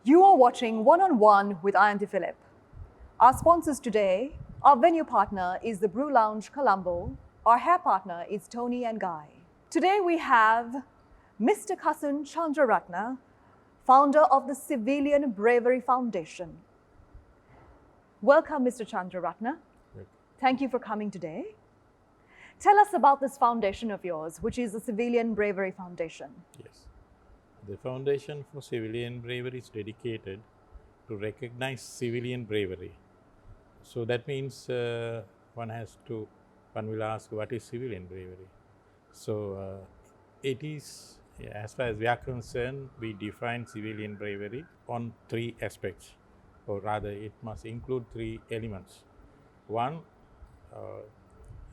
You are watching One on One with Ayanthi Philip. Our sponsors today, our venue partner is the Brew Lounge Colombo. Our hair partner is Toni and Guy. Today we have Mr. Kasun Chandraratne, founder of the Civilian Bravery Foundation. Welcome, Mr. Chandraratne. Thank you for coming today. Tell us about this foundation of yours, which is the Civilian Bravery Foundation. Yes. The Foundation for Civilian Bravery is dedicated to recognize civilian bravery. So that means one will ask, what is civilian bravery? So it is, as far as we are concerned, we define civilian bravery on three aspects, or rather it must include three elements. One,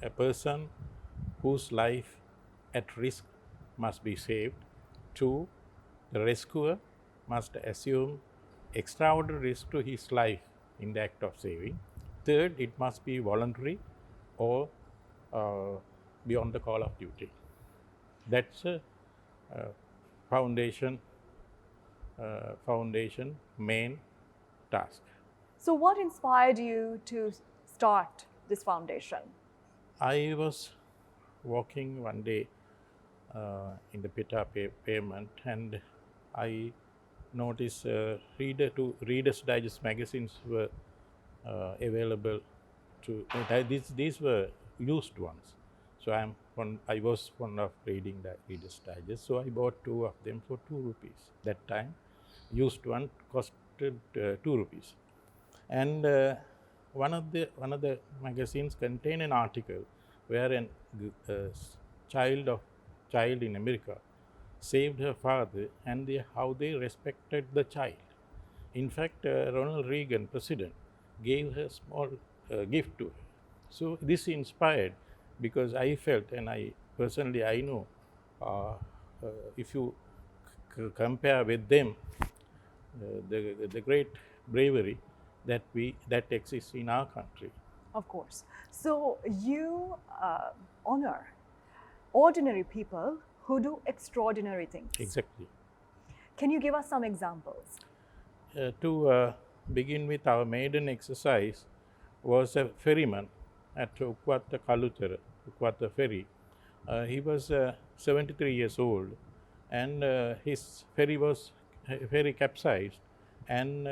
a person whose life at risk must be saved. Two, the rescuer must assume extraordinary risk to his life in the act of saving. Third, it must be voluntary or beyond the call of duty. That's a foundation main task. So, what inspired you to start this foundation? I was walking one day in the Pita pavement, and I noticed Reader's Digest magazines were available to. These were used ones. So I was fond of reading the Reader's Digest. So I bought two of them for 2 rupees. That time, used one costed 2 rupees. And one of the magazines contained an article where a child in America saved her father, and how they respected the child. In fact, Ronald Reagan, president, gave her a small gift to her. So this inspired, because I felt, and I know, if you compare with them, the great bravery that exists in our country. Of course. So, you honor ordinary people who do extraordinary things. Exactly. Can you give us some examples? To begin with, our maiden exercise was a ferryman at Ukwata Kalutara, Ukwata Ferry. He was 73 years old, and his ferry capsized, and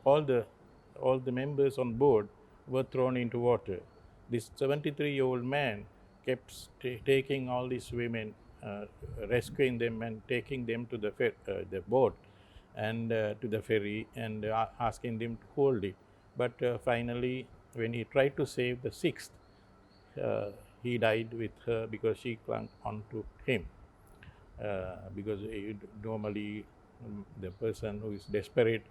all the members on board were thrown into water. This 73-year-old man kept taking all these women, rescuing them and taking them to the boat and to the ferry, and asking them to hold it. But finally, when he tried to save the sixth, he died with her because she clung onto him. Because normally the person who is desperate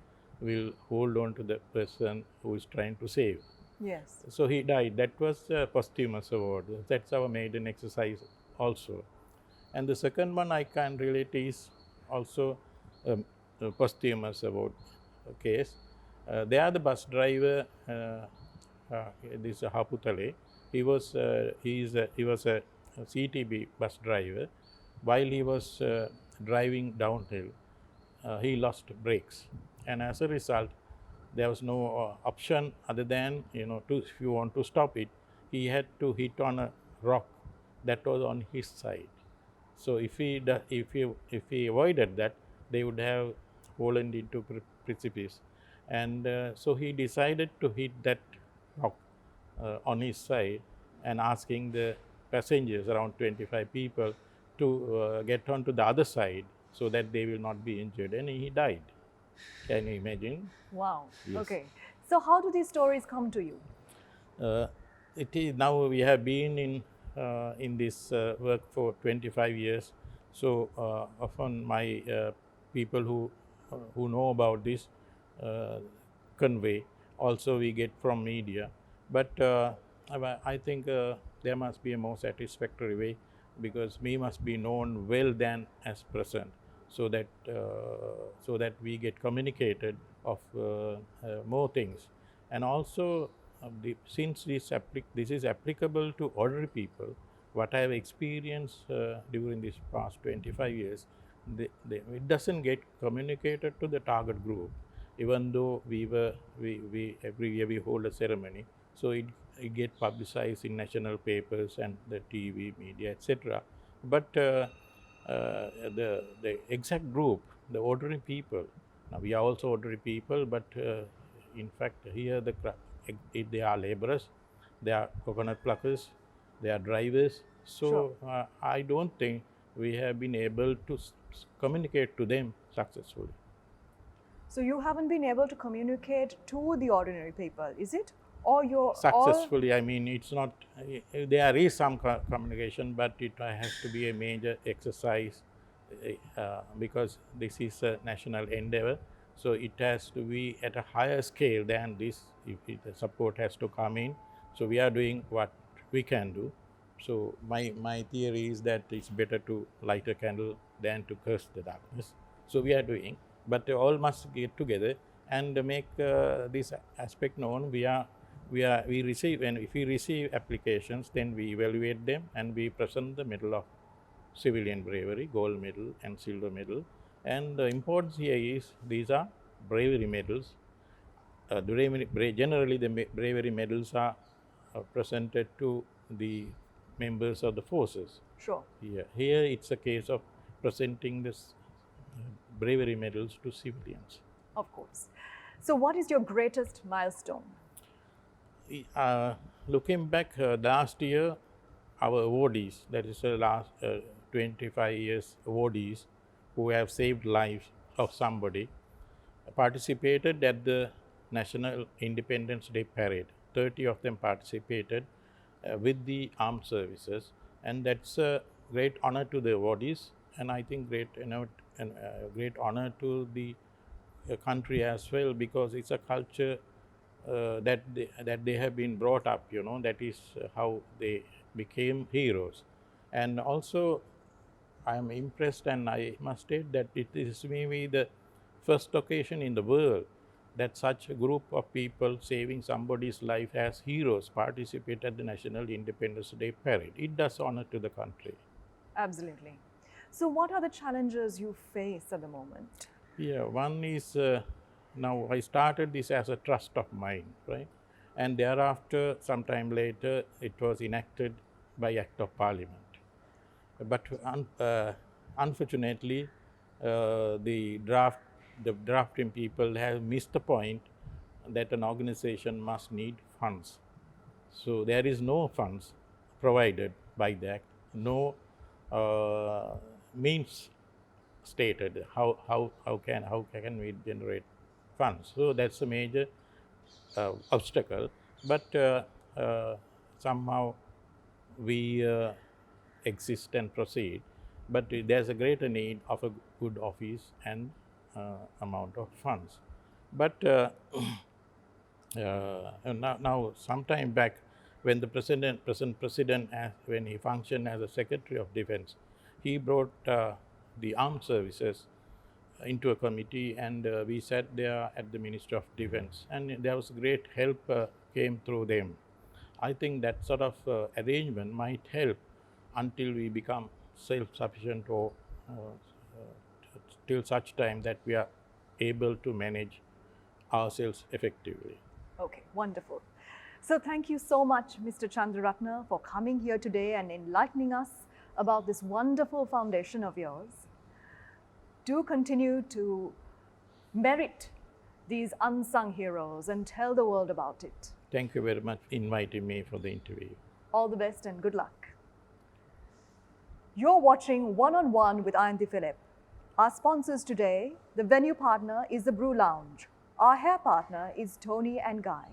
will hold on to the person who is trying to save. Yes. So he died. That was a posthumous award. That's our maiden exercise also. And the second one I can relate is also a posthumous award case. They are the bus driver. This Haputale. He was a CTB bus driver. While he was driving downhill, he lost brakes, and as a result, there was no option other than, if you want to stop it, he had to hit on a rock that was on his side. So if he avoided that, they would have fallen into precipice, and so he decided to hit that rock on his side, and asking the passengers, around 25 people, to get onto the other side so that they will not be injured, and he died. Can you imagine? Wow. Yes. Okay. So, how do these stories come to you? It is now we have been in this work for 25 years. So often my people who know about this convey. Also, we get from media, but I think there must be a more satisfactory way, because we must be known well than as present, so that we get communicated of more things. And also, since this is applicable to ordinary people, what I have experienced during this past 25 years, it doesn't get communicated to the target group, even though we every year we hold a ceremony, so it get publicized in national papers and the TV media, etc. But the exact group, the ordinary people, now we are also ordinary people, but in fact here they are laborers, they are coconut pluckers, they are drivers. So Sure. I don't think we have been able to communicate to them successfully. So you haven't been able to communicate to the ordinary people, is it? Or you're all Successfully, I mean, it's not, there is some communication, but it has to be a major exercise because this is a national endeavor. So it has to be at a higher scale than this, if the support has to come in. So we are doing what we can do. So my theory is that it's better to light a candle than to curse the darkness. So we are doing, but all must get together and make this aspect known. We receive, and if we receive applications, then we evaluate them and we present the medal of civilian bravery, gold medal and silver medal. And the importance here is these are bravery medals. Generally, the bravery medals are presented to the members of the forces. Sure. Here it's a case of presenting this bravery medals to civilians. Of course. So what is your greatest milestone? Looking back, last year, our awardees, that is the last 25 years awardees who have saved lives of somebody, participated at the National Independence Day Parade. 30 of them participated with the armed services, and that's a great honor to the awardees, and I think great honor to the country as well, because it's a culture that they have been brought up, that is how they became heroes. And also I am impressed, and I must state that it is maybe the first occasion in the world that such a group of people saving somebody's life as heroes participate at the National Independence Day Parade. It does honor to the country. Absolutely. So what are the challenges you face at the moment? Yeah, one is now I started this as a trust of mine, right? And thereafter, sometime later, it was enacted by Act of Parliament. But unfortunately, the drafting people have missed the point that an organization must need funds. So there is no funds provided by the Act, no means stated how can we generate funds. So that's a major obstacle, but somehow we exist and proceed, but there's a greater need of a good office and amount of funds. But now sometime back, when the present president, when he functioned as a Secretary of Defense, he brought the armed services into a committee, and we sat there at the Ministry of Defense, and there was great help came through them. I think that sort of arrangement might help until we become self-sufficient, or till such time that we are able to manage ourselves effectively. Okay, wonderful. So thank you so much, Mr. Chandraratne, for coming here today and enlightening us about this wonderful foundation of yours. Do continue to merit these unsung heroes and tell the world about it. Thank you very much for inviting me for the interview. All the best and good luck. You're watching One on One with Ayanthi Philip. Our sponsors today, the venue partner is the Brew Lounge. Our hair partner is Toni and Guy.